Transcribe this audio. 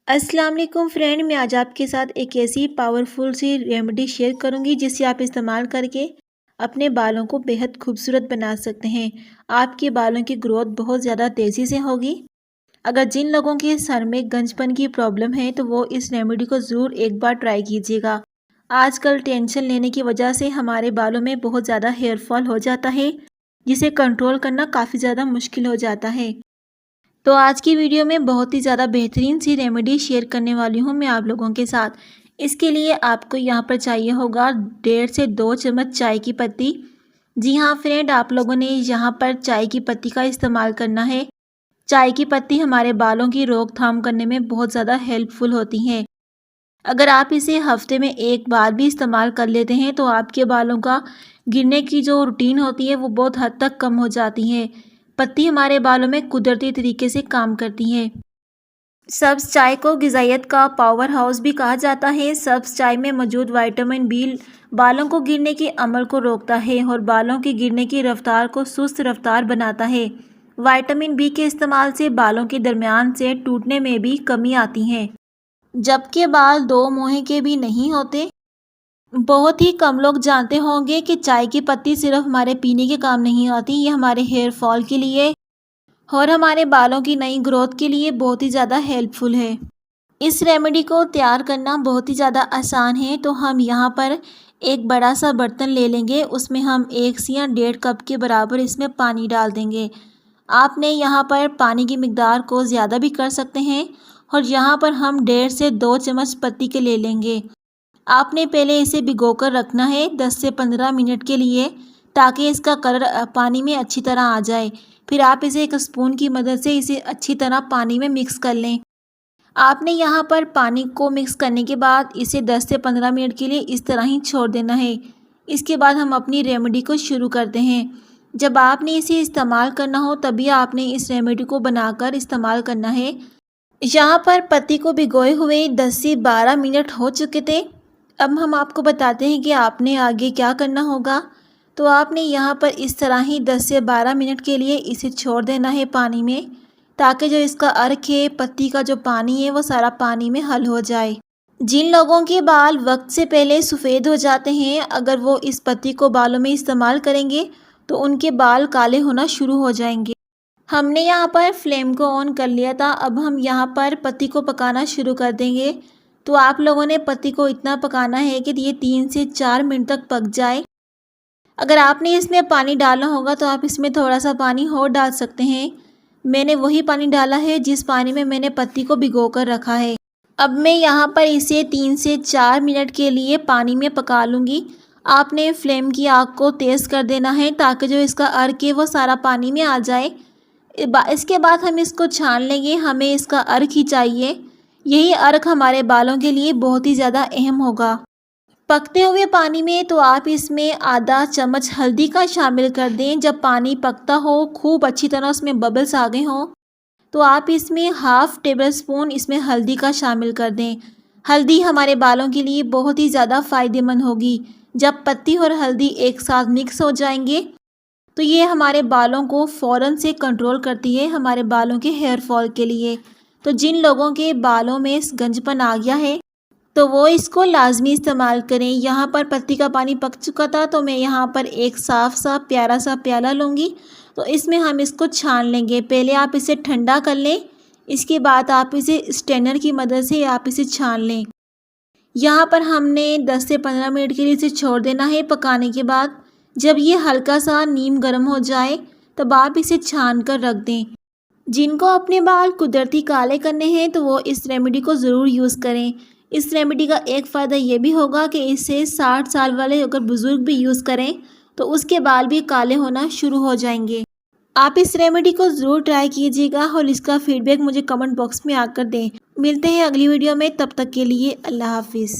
अस्सलाम वालेकुम फ्रेंड, मैं आज आपके साथ एक ऐसी पावरफुल सी रेमेडी शेयर करूंगी जिसे आप इस्तेमाल करके अपने बालों को बेहद खूबसूरत बना सकते हैं। आपके बालों की ग्रोथ बहुत ज़्यादा तेज़ी से होगी। अगर जिन लोगों के सर में गंजपन की प्रॉब्लम है तो वो इस रेमेडी को ज़रूर एक बार ट्राई कीजिएगा। आजकल टेंशन लेने की वजह से हमारे बालों में बहुत ज़्यादा हेयर फॉल हो जाता है, जिसे कंट्रोल करना काफ़ी ज़्यादा मुश्किल हो जाता है। तो आज की वीडियो में बहुत ही ज़्यादा बेहतरीन सी रेमेडी शेयर करने वाली हूँ मैं आप लोगों के साथ। इसके लिए आपको यहाँ पर चाहिए होगा 1.5 से 2 चम्मच चाय की पत्ती। जी हाँ फ्रेंड, आप लोगों ने यहाँ पर चाय की पत्ती का इस्तेमाल करना है। चाय की पत्ती हमारे बालों की रोकथाम करने में बहुत ज़्यादा हेल्पफुल होती है। अगर आप इसे हफ्ते में एक बार भी इस्तेमाल कर लेते हैं तो आपके बालों का गिरने की जो रूटीन होती है वो बहुत हद तक कम हो जाती है। पत्ती हमारे बालों में कुदरती तरीके से काम करती है। सब्ज़ चाय को ग़िज़ाइयत का पावर हाउस भी कहा जाता है। सब्ज़ चाय में मौजूद विटामिन बी बालों को गिरने के अमल को रोकता है और बालों की गिरने की रफ्तार को सुस्त रफ्तार बनाता है। विटामिन बी के इस्तेमाल से बालों के दरमियान से टूटने में भी कमी आती है, जबकि बाल दो मुँह के भी नहीं होते। बहुत ही कम लोग जानते होंगे कि चाय की पत्ती सिर्फ हमारे पीने के काम नहीं आती, ये हमारे हेयर फॉल के लिए और हमारे बालों की नई ग्रोथ के लिए बहुत ही ज़्यादा हेल्पफुल है। इस रेमेडी को तैयार करना बहुत ही ज़्यादा आसान है। तो हम यहाँ पर एक बड़ा सा बर्तन ले लेंगे, उसमें हम 1 से या 1.5 कप के बराबर इसमें पानी डाल देंगे। आपने यहाँ पर पानी की मिकदार को ज़्यादा भी कर सकते हैं और यहाँ पर हम 1.5 से 2 चम्मच पत्ती के ले लेंगे। आपने पहले इसे भिगोकर रखना है 10 से 15 मिनट के लिए, ताकि इसका कलर पानी में अच्छी तरह आ जाए। फिर आप इसे एक स्पून की मदद से इसे अच्छी तरह पानी में मिक्स कर लें। आपने यहाँ पर पानी को मिक्स करने के बाद इसे 10 से 15 मिनट के लिए इस तरह ही छोड़ देना है। इसके बाद हम अपनी रेमेडी को शुरू करते हैं। जब आपने इसे इस्तेमाल करना हो तभी आपने इस रेमेडी को बनाकर इस्तेमाल करना है। यहाँ पर पत्ती को भिगोए हुए 10 से 12 मिनट हो चुके थे। अब हम आपको बताते हैं कि आपने आगे क्या करना होगा। तो आपने यहाँ पर इस तरह ही 10 से 12 मिनट के लिए इसे छोड़ देना है पानी में, ताकि जो इसका अर्क है, पत्ती का जो पानी है, वो सारा पानी में हल हो जाए। जिन लोगों के बाल वक्त से पहले सफ़ेद हो जाते हैं, अगर वो इस पत्ती को बालों में इस्तेमाल करेंगे तो उनके बाल काले होना शुरू हो जाएंगे। हमने यहाँ पर फ्लेम को ऑन कर लिया था। अब हम यहाँ पर पत्ती को पकाना शुरू कर देंगे। तो आप लोगों ने पत्ती को इतना पकाना है कि ये 3 से 4 मिनट तक पक जाए। अगर आपने इसमें पानी डालना होगा तो आप इसमें थोड़ा सा पानी और डाल सकते हैं। मैंने वही पानी डाला है जिस पानी में मैंने पत्ती को भिगो कर रखा है। अब मैं यहाँ पर इसे 3 से 4 मिनट के लिए पानी में पका लूँगी। आपने फ्लेम की आग को तेज़ कर देना है ताकि जो इसका अर्क है वो सारा पानी में आ जाए। इसके बाद हम इसको छान लेंगे। हमें इसका अर्क ही चाहिए, यही अर्क हमारे बालों के लिए बहुत ही ज़्यादा अहम होगा। पकते हुए पानी में तो आप इसमें आधा चम्मच हल्दी का शामिल कर दें। जब पानी पकता हो, खूब अच्छी तरह उसमें बबल्स आ गए हों, तो आप इसमें हाफ़ टेबल स्पून इसमें हल्दी का शामिल कर दें। हल्दी हमारे बालों के लिए बहुत ही ज़्यादा फ़ायदेमंद होगी। जब पत्ती और हल्दी एक साथ मिक्स हो जाएंगे तो ये हमारे बालों को फ़ौरन से कंट्रोल करती है, हमारे बालों के हेयर फॉल के लिए। तो जिन लोगों के बालों में गंजपन आ गया है तो वो इसको लाजमी इस्तेमाल करें। यहाँ पर पत्ती का पानी पक चुका था तो मैं यहाँ पर एक साफ़ सा प्यारा सा प्याला लूँगी। तो इसमें हम इसको छान लेंगे। पहले आप इसे ठंडा कर लें, इसके बाद आप इसे स्ट्रेनर की मदद से आप इसे छान लें। यहाँ पर हमने 10 से 15 मिनट के लिए इसे छोड़ देना है पकाने के बाद। जब ये हल्का सा नीम गर्म हो जाए तब आप इसे छान कर रख दें। जिनको अपने बाल कुदरती काले करने हैं तो वो इस रेमेडी को ज़रूर यूज़ करें। इस रेमेडी का एक फ़ायदा ये भी होगा कि इसे 60 साल वाले अगर बुज़ुर्ग भी यूज़ करें तो उसके बाल भी काले होना शुरू हो जाएंगे। आप इस रेमेडी को ज़रूर ट्राई कीजिएगा और इसका फ़ीडबैक मुझे कमेंट बॉक्स में आकर दें। मिलते हैं अगली वीडियो में, तब तक के लिए अल्लाह हाफिज़।